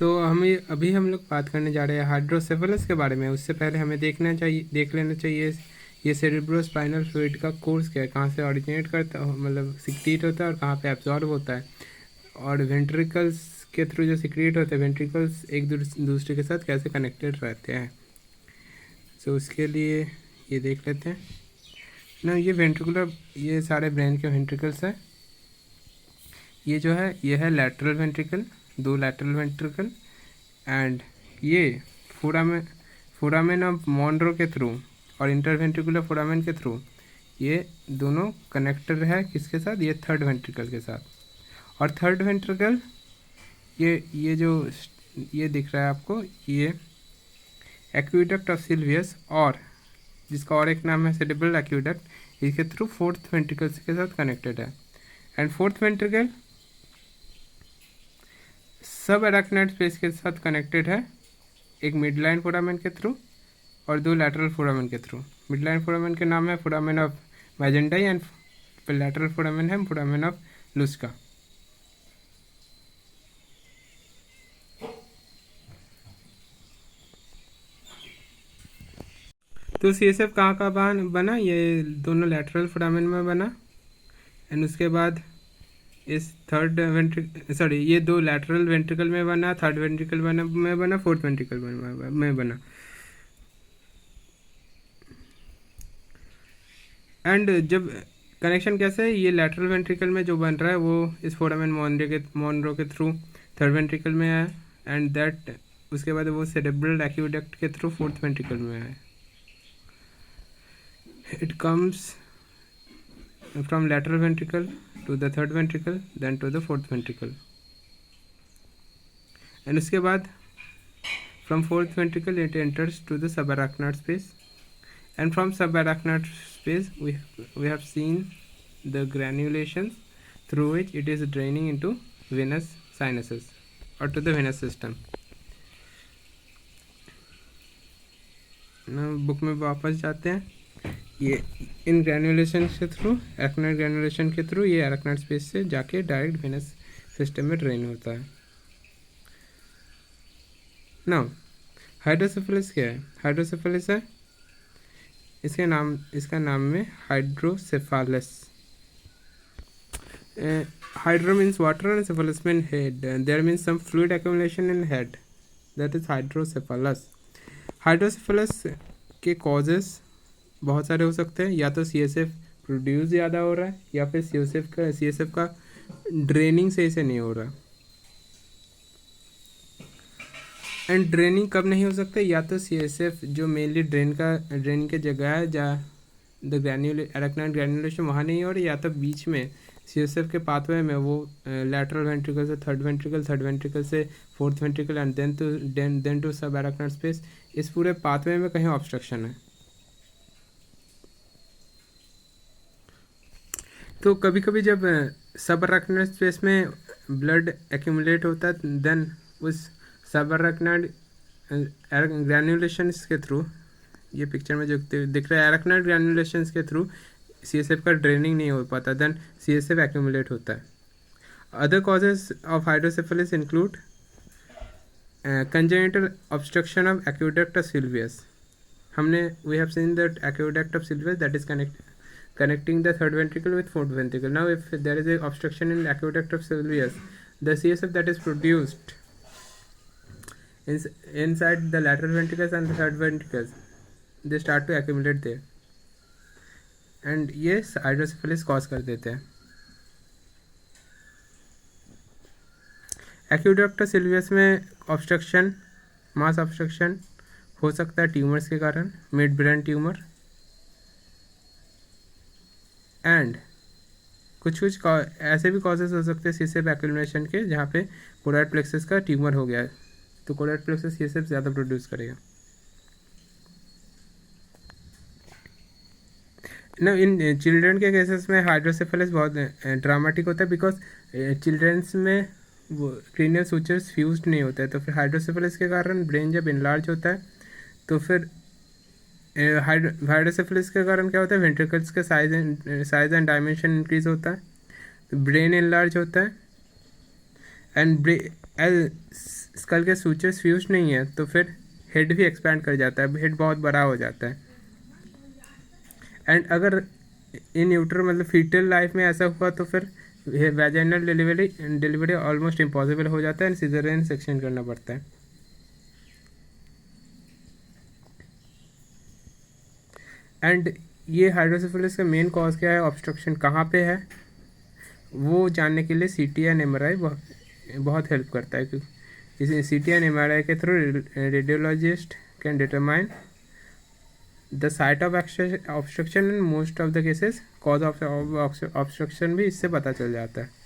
अभी हम लोग बात करने जा रहे हैं हाइड्रोसेफेलस के बारे में। उससे पहले हमें देख लेना चाहिए ये सेरेब्रोस्पाइनल फ्लूइड का कोर्स क्या है, कहाँ से ऑरिजिनेट करता है, मतलब सिक्रीट होता है और कहाँ पे एब्जॉर्ब होता है, और वेंट्रिकल्स के थ्रू जो सिक्रीट होते हैं, वेंट्रिकल्स एक दूसरे के साथ कैसे कनेक्टेड रहते हैं। उसके लिए ये देख लेते हैं ना। ये सारे ब्रेन के वेंट्रिकल्स हैं। ये जो है ये है lateral ventricle, 2 lateral ventricle, and ये फोरामेन ऑफ मॉनरो के थ्रू और इंटरवेंट्रिकुलर फोरामेन के थ्रू ये दोनों कनेक्टेड है किसके साथ, ये थर्ड वेंट्रिकल के साथ। और थर्ड वेंट्रिकल ये जो ये दिख रहा है आपको, ये एक्विडक्ट ऑफ सिल्वियस, और जिसका और एक नाम है सेरेब्रल एक्विडक्ट, इसके थ्रू फोर्थ वेंट्रिकल के साथ कनेक्टेड है। एंड फोर्थ वेंट्रिकल सब अरेक्नोइड स्पेस के साथ कनेक्टेड है, एक मिडलाइन फोरामेन के थ्रू और 2 लैटरल फोरामेन के थ्रू। मिडलाइन फोरामेन के नाम है foramen of Magendie and lateral foramen है फोरामेन ऑफ लुस्का। तो CSF कहाँ का बना, ये दोनों लैटरल फोरामेन में बना, एंड उसके बाद इस ये 2 लैटरल वेंट्रिकल में बना, थर्ड वेंट्रिकल में बना, फोर्थ वेंट्रिकल में बना। एंड जब कनेक्शन कैसे है, ये लैटरल वेंट्रिकल में जो बन रहा है वो इस फोरामेन मॉनरो के थ्रू थर्ड वेंट्रिकल में है, एंड दैट उसके बाद वो सेरेब्रल एक्विडक्ट के थ्रू फोर्थ वेंट्रिकल में है। It comes from lateral ventricle to the third ventricle, then to the fourth ventricle, and उसके बाद from fourth ventricle it enters to the subarachnoid space, and from subarachnoid space we have seen the granulations through which it is draining into venous sinuses or to the venous system. now book में वापस जाते हैं। ये इन granulation के through, arachnoid granulation के through ये arachnoid space से जाके डायरेक्ट वेनस सिस्टम में ड्रेन होता है। नाउ हाइड्रोसेफेलस क्या है, हाइड्रोसेफेलस है इसका नाम में hydrocephalus. Hydro means water and cephalus mean head, there means some fluid accumulation in head, that is hydrocephalus. Hydrocephalus के कॉजेस बहुत सारे हो सकते हैं, या तो CSF प्रोड्यूस ज़्यादा हो रहा है, या फिर CSF का ड्रेनिंग सही से नहीं हो रहा। एंड ड्रेनिंग कब नहीं हो सकता, या तो CSF जो मेनली ड्रेन के जगह है जहाँ द अरेक्नोइड ग्रैनुलेशन वहाँ नहीं हो रही, या तो बीच में CSF के पाथवे में वो लैटरल वेंट्रिकल से थर्ड वेंट्रिकल से fourth ventricle and then to subarachnoid space, इस पूरे पाथवे में कहीं ऑब्स्ट्रक्शन है। तो कभी कभी जब सब अरेक्नोइड स्पेस में ब्लड एक्यूमुलेट होता है, देन उस सब अरेक्नोइड ग्रैनुलेशंस के थ्रू, ये पिक्चर में जो दिख रहा है अरेक्नोइड ग्रैनुलेशंस के थ्रू CSF का ड्रेनिंग नहीं हो पाता, देन CSF एक्यूमुलेट होता है। Other causes of hydrocephalus include congenital obstruction of aqueduct of Sylvius. We have seen that aqueduct of Sylvius that is connecting the third ventricle with fourth ventricle. Now if there is a obstruction in aqueduct of Sylvius, the CSF that is produced inside the lateral ventricles and the third ventricles, they start to accumulate there, and yes, hydrocephalus cause कर देते हैं। Aqueduct of Silvius में obstruction, मास obstruction हो सकता है tumours के कारण, mid brain tumour, and कुछ ऐसे भी कॉजेज हो सकते हैं CSF एक्यूमुलेशन के, जहाँ पे कोलॉइड प्लेक्सस का ट्यूमर हो गया है, तो कोलॉइड प्लेक्सस CSF ज़्यादा प्रोड्यूस करेगा। ना इन चिल्ड्रन के केसेस में हाइड्रोसेफेलस बहुत ड्रामेटिक होता है, बिकॉज चिल्ड्रंस में वो क्रेनियल सूचर्स फ्यूज्ड नहीं होता है, तो फिर हाइड्रोसेफेलस के कारण ब्रेन जब इनलार्ज होता है तो फिर हाइड्रोसेफेलस के कारण क्या होता है, वेंट्रिकल्स का साइज एंड डायमेंशन इंक्रीज होता है, ब्रेन इनलार्ज होता है, एंड स्कल के सूचर्स फ्यूज नहीं है तो फिर हेड भी एक्सपैंड कर जाता है, हेड बहुत बड़ा हो जाता है। एंड अगर इन यूटर मतलब फीटल लाइफ में ऐसा हुआ तो फिर वैजाइनल डिलीवरी ऑलमोस्ट इम्पॉसिबल हो जाता है एंड सिजेरियन सेक्शन करना पड़ता है। एंड ये हाइड्रोसेफेलस का मेन कॉज क्या है, ऑब्स्ट्रक्शन कहाँ पे है, वो जानने के लिए CT एंड MRI बहुत हेल्प करता है, क्योंकि इस CT एंड MRI के through radiologist can determine the site of obstruction in most of the cases, cause of obstruction भी इससे पता चल जाता है।